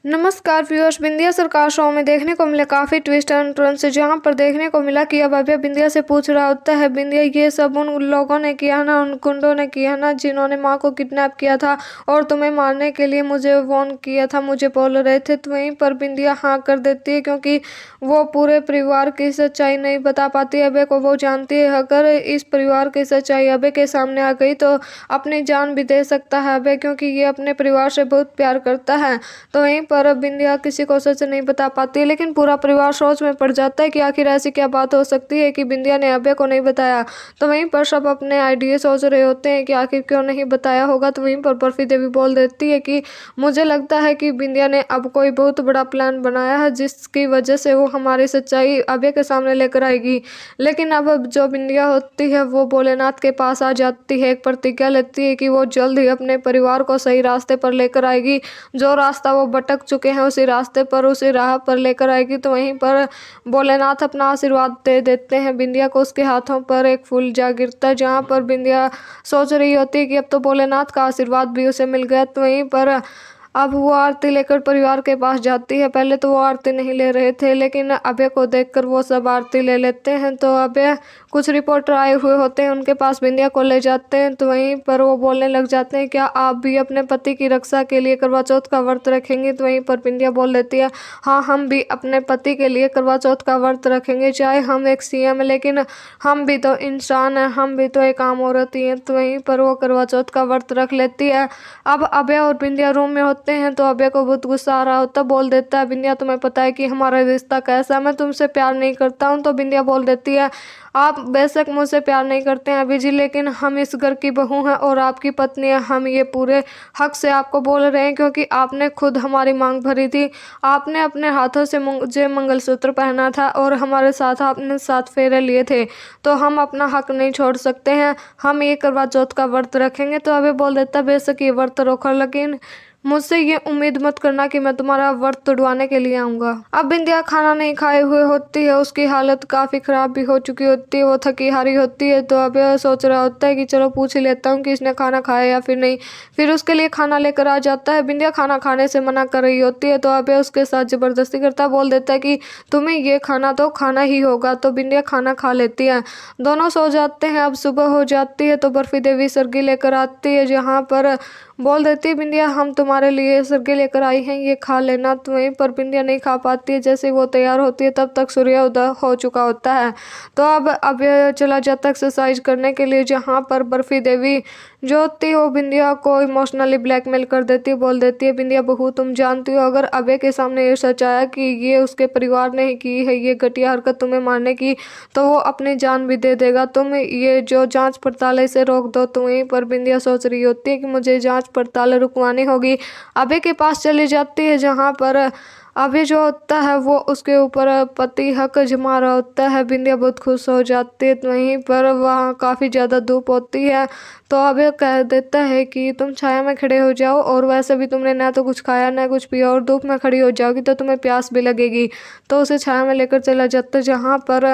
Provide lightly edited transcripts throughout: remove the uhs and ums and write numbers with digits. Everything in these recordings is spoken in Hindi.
नमस्कार व्यूअर्स। बिंदिया सरकार शो में देखने को मिले काफ़ी ट्विस्ट एंड टर्न्स, जहां पर देखने को मिला कि अब अभय बिंदिया से पूछ रहा होता है, बिंदिया ये सब उन लोगों ने किया ना, उन गुंडों ने किया ना जिन्होंने माँ को किडनैप किया था और तुम्हें मारने के लिए मुझे वॉर्न किया था, मुझे बोल रहे थे। तो वहीं पर बिंदिया हाँ कर देती है, क्योंकि वो पूरे परिवार की सच्चाई नहीं बता पाती अभय को। वो जानती है अगर इस परिवार की सच्चाई अभय के सामने आ गई तो अपनी जान भी दे सकता है अभय, क्योंकि ये अपने परिवार से बहुत प्यार करता है। तो वहीं पर बिंदिया किसी को सच नहीं बता पाती, लेकिन पूरा परिवार सोच में पड़ जाता है कि आखिर ऐसी क्या बात हो सकती है कि बिंदिया ने अभय को नहीं बताया। तो वहीं पर सब अपने आइडिया सोच रहे होते हैं कि आखिर क्यों नहीं बताया होगा। तो वहीं पर बर्फी देवी बोल देती है कि मुझे लगता है कि बिंदिया ने अब कोई बहुत बड़ा प्लान बनाया है, जिसकी वजह से वो हमारी सच्चाई अभय के सामने लेकर आएगी। लेकिन अब जो बिंदिया होती है वो भोलेनाथ के पास आ जाती है, एक प्रतिज्ञा लेती है कि वो जल्द ही अपने परिवार को सही रास्ते पर लेकर आएगी। जो रास्ता वो भटक चुके हैं उसी रास्ते पर, उसी राह पर लेकर आएगी। तो वहीं पर भोलेनाथ अपना आशीर्वाद दे देते हैं बिंदिया को। उसके हाथों पर एक फूल जा गिरता है, जहाँ पर बिंदिया सोच रही होती है कि अब तो भोलेनाथ का आशीर्वाद भी उसे मिल गया। तो वहीं पर अब वो आरती लेकर परिवार के पास जाती है। पहले तो वो आरती नहीं ले रहे थे, लेकिन अभय को देखकर वो सब आरती ले लेते हैं। तो अभय कुछ रिपोर्टर आए हुए होते हैं, उनके पास बिंदिया को ले जाते हैं। तो वहीं पर वो बोलने लग जाते हैं, क्या आप भी अपने पति की रक्षा के लिए करवा चौथ का व्रत रखेंगे? तो वहीं पर बिंदिया बोल देती है, हाँ हम भी अपने पति के लिए करवा चौथ का व्रत रखेंगे, चाहे हम एक सीएम है लेकिन हम भी तो इंसान हैं, हम भी तो एक आम औरत ही हैं। तो वहीं पर वो करवा चौथ का व्रत रख लेती है। अब अभय और बिंदिया रूम में होते हैं, तो अभय को बहुत गुस्सा आ रहा होता, बोल देता है, बिंदिया तुम्हें पता है कि हमारा रिश्ता कैसा है, मैं तुमसे प्यार नहीं करता हूँ। तो बिंदिया बोल देती है, आप बेशक मुझसे प्यार नहीं करते हैं अभी जी, लेकिन हम इस घर की बहू हैं और आपकी पत्नी है। हम ये पूरे हक से आपको बोल रहे हैं, क्योंकि आपने खुद हमारी मांग भरी थी। आपने अपने हाथों से मुझे मंगलसूत्र पहना था और हमारे साथ आपने 7 फेरे लिए थे। तो हम अपना हक नहीं छोड़ सकते हैं, हम ये करवा चौथ का व्रत रखेंगे। तो अभी बोल देता, बेशक ये व्रत रखो, लेकिन मुझसे ये उम्मीद मत करना कि मैं तुम्हारा व्रत तुड़वाने के लिए आऊँगा। अब बिंदिया खाना नहीं खाए हुए होती है, उसकी हालत काफ़ी ख़राब भी हो चुकी होती है, वो थकी हारी होती है। तो अब सोच रहा होता है कि चलो पूछ ही लेता हूँ कि इसने खाना खाया या फिर नहीं। फिर उसके लिए खाना लेकर आ जाता है। बिंदिया खाना खाने से मना कर रही होती है, तो अब उसके साथ ज़बरदस्ती करता, बोल देता है कि तुम्हें ये खाना तो खाना ही होगा। तो बिंदिया खाना खा लेती है, दोनों सो जाते हैं। अब सुबह हो जाती है तो बर्फी देवी सरगी लेकर आती है, जहाँ पर बोल देती है, बिंदिया हम तुम्हारे लिए सरगी लेकर आई हैं, ये खा लेना। तो वहीं पर बिंदिया नहीं खा पाती है। जैसे वो तैयार होती है तब तक सूर्योदय हो चुका होता है। तो अब चला जाता है एक्सरसाइज करने के लिए, जहाँ पर बर्फी देवी जो होती है वो बिंदिया को इमोशनली ब्लैकमेल कर देती है। बोल देती है, बिंदिया बहू तुम जानती हो अगर अभय के सामने ये सच आया कि ये उसके परिवार ने ही की है ये घटिया हरकत तुम्हें मारने की, तो वो अपनी जान भी दे देगा। तुम ये जो जांच पड़ताल है इसे रोक दो। तो वहीं पर बिंदिया सोच रही होती है कि मुझे जांच पड़ताल रुकवानी होगी। अभय के पास चली जाती है, जहाँ पर अभी जो होता है वो उसके ऊपर पति हक जमा रहा होता है। बिंदिया बहुत खुश हो जाती है। तो वहीं पर वहाँ काफ़ी ज़्यादा धूप होती है, तो अभी कह देता है कि तुम छाया में खड़े हो जाओ, और वैसे भी तुमने ना तो कुछ खाया ना कुछ पिया, और धूप में खड़ी हो जाओगी तो तुम्हें प्यास भी लगेगी। तो उसे छाया में लेकर चला जाता है, जहाँ पर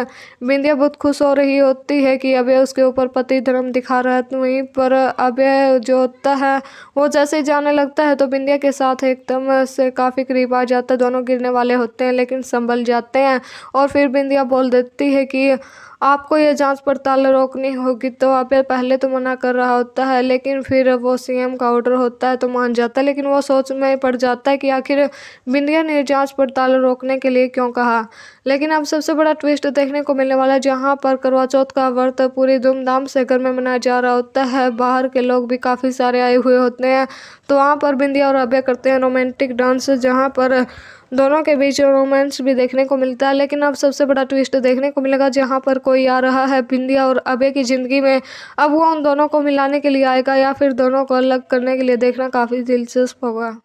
बिंदिया बहुत खुश हो रही होती है कि अभी उसके ऊपर पति धर्म दिखा रहा है। तो वहीं पर अभी जो होता है वो जैसे ही जाने लगता है तो बिंदिया के साथ एकदम से काफ़ी करीब आ जाता है। दोनों गिरने वाले होते हैं लेकिन संभल जाते हैं। और फिर बिंदिया बोल देती है कि आपको ये जांच पड़ताल रोकनी होगी। तो अभय पहले तो मना कर रहा होता है, लेकिन फिर वो सीएम का ऑर्डर होता है तो मान जाता है। लेकिन वो सोच में पड़ जाता है कि आखिर बिंदिया ने जांच पड़ताल रोकने के लिए क्यों कहा। लेकिन अब सबसे बड़ा ट्विस्ट देखने को मिलने वाला है, जहाँ पर करवा चौथ का व्रत पूरी धूमधाम से घर में मनाया जा रहा होता है। बाहर के लोग भी काफ़ी सारे आए हुए होते हैं। तो वहाँ पर बिंदिया और अभय करते हैं रोमांटिक डांस, जहाँ पर दोनों के बीच रोमांस भी देखने को मिलता है। लेकिन अब सबसे बड़ा ट्विस्ट देखने को मिलेगा, जहाँ पर कोई आ रहा है बिंदिया और अभय की ज़िंदगी में। अब वो उन दोनों को मिलाने के लिए आएगा या फिर दोनों को अलग करने के लिए, देखना काफ़ी दिलचस्प होगा।